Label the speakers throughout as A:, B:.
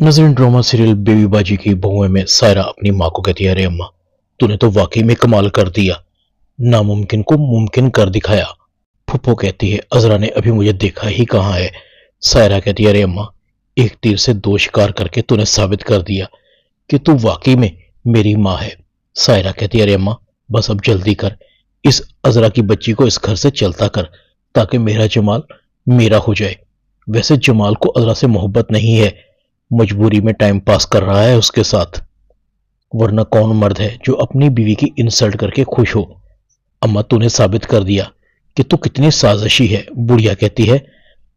A: नजरीन drama serial baby बाजी की बहुएं में सायरा अपनी माँ को कहती है, अरे अम्मा, तूने तो वाकई में कमाल कर दिया, नामुमकिन को मुमकिन कर दिखाया। फुप्पो कहती है, अजरा ने अभी मुझे देखा ही कहाँ है। सायरा कहती है, अरे अम्मा, एक तीर से दो शिकार करके तूने साबित कर दिया कि तू वाकई में मेरी माँ है। सायरा कहती है, अरे अम्मा, बस अब जल्दी कर, इस अजरा की बच्ची को इस घर से चलता कर ताकि मेरा जमाल मेरा हो जाए। वैसे जमाल को अजरा से मोहब्बत नहीं है, मजबूरी में टाइम पास कर रहा है उसके साथ, वरना कौन मर्द है जो अपनी बीवी की इंसल्ट करके खुश हो। अम्मा, तूने साबित कर दिया कि तू कितनी साजिशी है। बुढ़िया कहती है,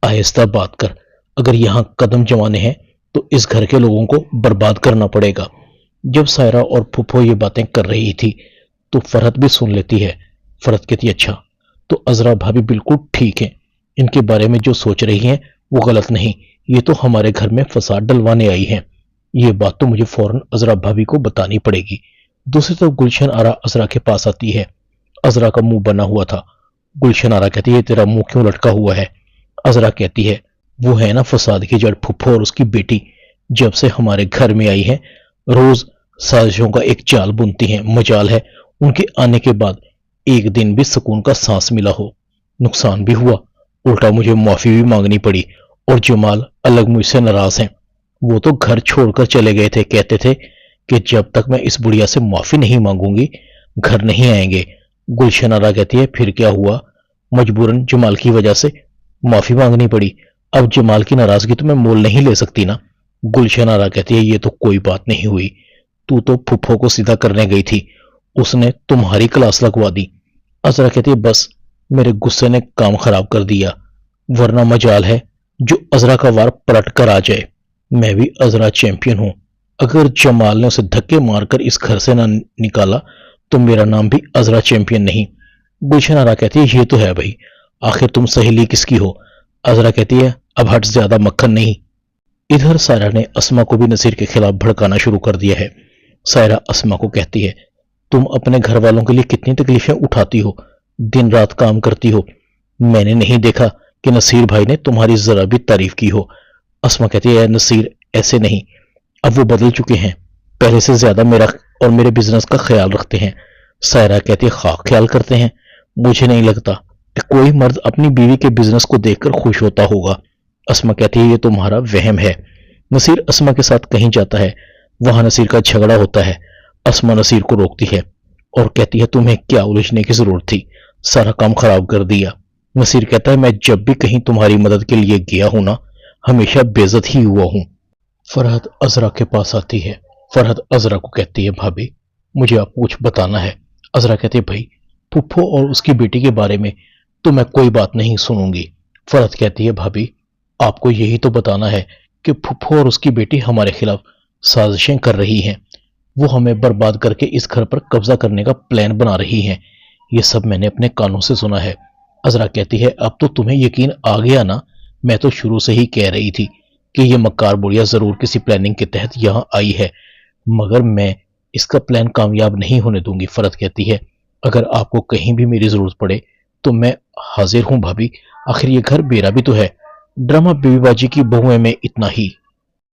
A: आहिस्ता बात कर, अगर यहाँ कदम जमाने हैं तो इस घर के लोगों को बर्बाद करना पड़ेगा। जब सायरा और फुफो ये बातें कर रही थी तो फरहत भी सुन लेती है। फरहत कहती है, अच्छा, तो अजरा भाभी बिल्कुल ठीक है, इनके बारे में जो सोच रही हैं वो गलत नहीं, ये तो हमारे घर में फसाद डलवाने आई हैं। ये बात तो मुझे फौरन अजरा भाभी को बतानी पड़ेगी। दूसरी तरफ गुलशन आरा अजरा के पास आती है। अजरा का मुंह बना हुआ था। गुलशन आरा कहती है, तेरा मुंह क्यों लटका हुआ है? अजरा कहती है, वो है ना फसाद की जड़ फुफ्फो और उसकी बेटी, जब से हमारे घर में आई है रोज साजिशों का एक जाल बुनती हैं। मजाल है उनके आने के बाद एक दिन भी सुकून का सांस मिला हो। नुकसान भी हुआ, उल्टा मुझे माफी भी मांगनी पड़ी, और जमाल अलग मुझसे नाराज हैं। वो तो घर छोड़कर चले गए थे, कहते थे कि जब तक मैं इस बुढ़िया से माफी नहीं मांगूंगी घर नहीं आएंगे। गुलशन आरा कहती है, फिर क्या हुआ? मजबूरन जमाल की वजह से माफी मांगनी पड़ी। अब जमाल की नाराजगी तो मैं मोल नहीं ले सकती ना। गुलशन आरा कहती है, ये तो कोई बात नहीं हुई, तू तो फुफ्फो को सीधा करने गई थी, उसने तुम्हारी क्लास लगवा दी। अजरा कहती है, बस मेरे गुस्से ने काम खराब कर दिया, वरना मजाल है जो अजरा का वार पलट कर आ जाए। मैं भी अजरा चैंपियन हूं, अगर जमाल ने उसे धक्के मारकर इस घर से ना निकाला तो मेरा नाम भी अजरा चैंपियन नहीं। गुलशन आरा कहती है, ये तो है भाई, आखिर तुम सहेली किसकी हो? अजरा कहती है, अब हट, ज्यादा मक्खन नहीं। इधर सायरा ने अस्मा को भी नसीर के खिलाफ भड़काना शुरू कर दिया है। सायरा अस्मा को कहती है, तुम अपने घर वालों के लिए कितनी तकलीफें उठाती हो, दिन रात काम करती हो, मैंने नहीं देखा कि नसीर भाई ने तुम्हारी जरा भी तारीफ की हो। अस्मा कहती है, नसीर ऐसे नहीं, अब वो बदल चुके हैं, पहले से ज्यादा मेरा और मेरे बिजनेस का ख्याल रखते हैं। सायरा कहती है, खा ख्याल करते हैं, मुझे नहीं लगता कि कोई मर्द अपनी बीवी के बिजनेस को देखकर खुश होता होगा। अस्मा कहती है, ये तुम्हारा वहम है। नसीर अस्मा के साथ कहीं जाता है, वहां नसीर का झगड़ा होता है। अस्मा नसीर को रोकती है और कहती है, तुम्हें क्या उलझने की जरूरत थी, सारा काम खराब कर दिया। नसीर कहता है, मैं जब भी कहीं तुम्हारी मदद के लिए गया हूं ना, हमेशा बेइज्जत ही हुआ हूं। फरहत अजरा के पास आती है। फरहत अजरा को कहती है, भाभी, मुझे आपको कुछ बताना है। अजरा कहती है, भाई, फुफ्फो और उसकी बेटी के बारे में तो मैं कोई बात नहीं सुनूंगी। फरहत कहती है, भाभी, आपको यही तो बताना है कि फुफ्फो और उसकी बेटी हमारे खिलाफ साजिशें कर रही हैं, वो हमें बर्बाद करके इस घर पर कब्जा करने का प्लान बना रही हैं। ये सब मैंने अपने कानों से सुना है। अजरा कहती है, अब तो तुम्हें यकीन आ गया ना, मैं तो शुरू से ही कह रही थी कि ये मक्कार बुढ़िया जरूर किसी प्लानिंग के तहत यहाँ आई है, मगर मैं इसका प्लान कामयाब नहीं होने दूंगी। फरहत कहती है, अगर आपको कहीं भी मेरी जरूरत पड़े तो मैं हाजिर हूं भाभी, आखिर ये घर मेरा भी तो है। ड्रामा बेबीबाजी की बहुएं में इतना ही।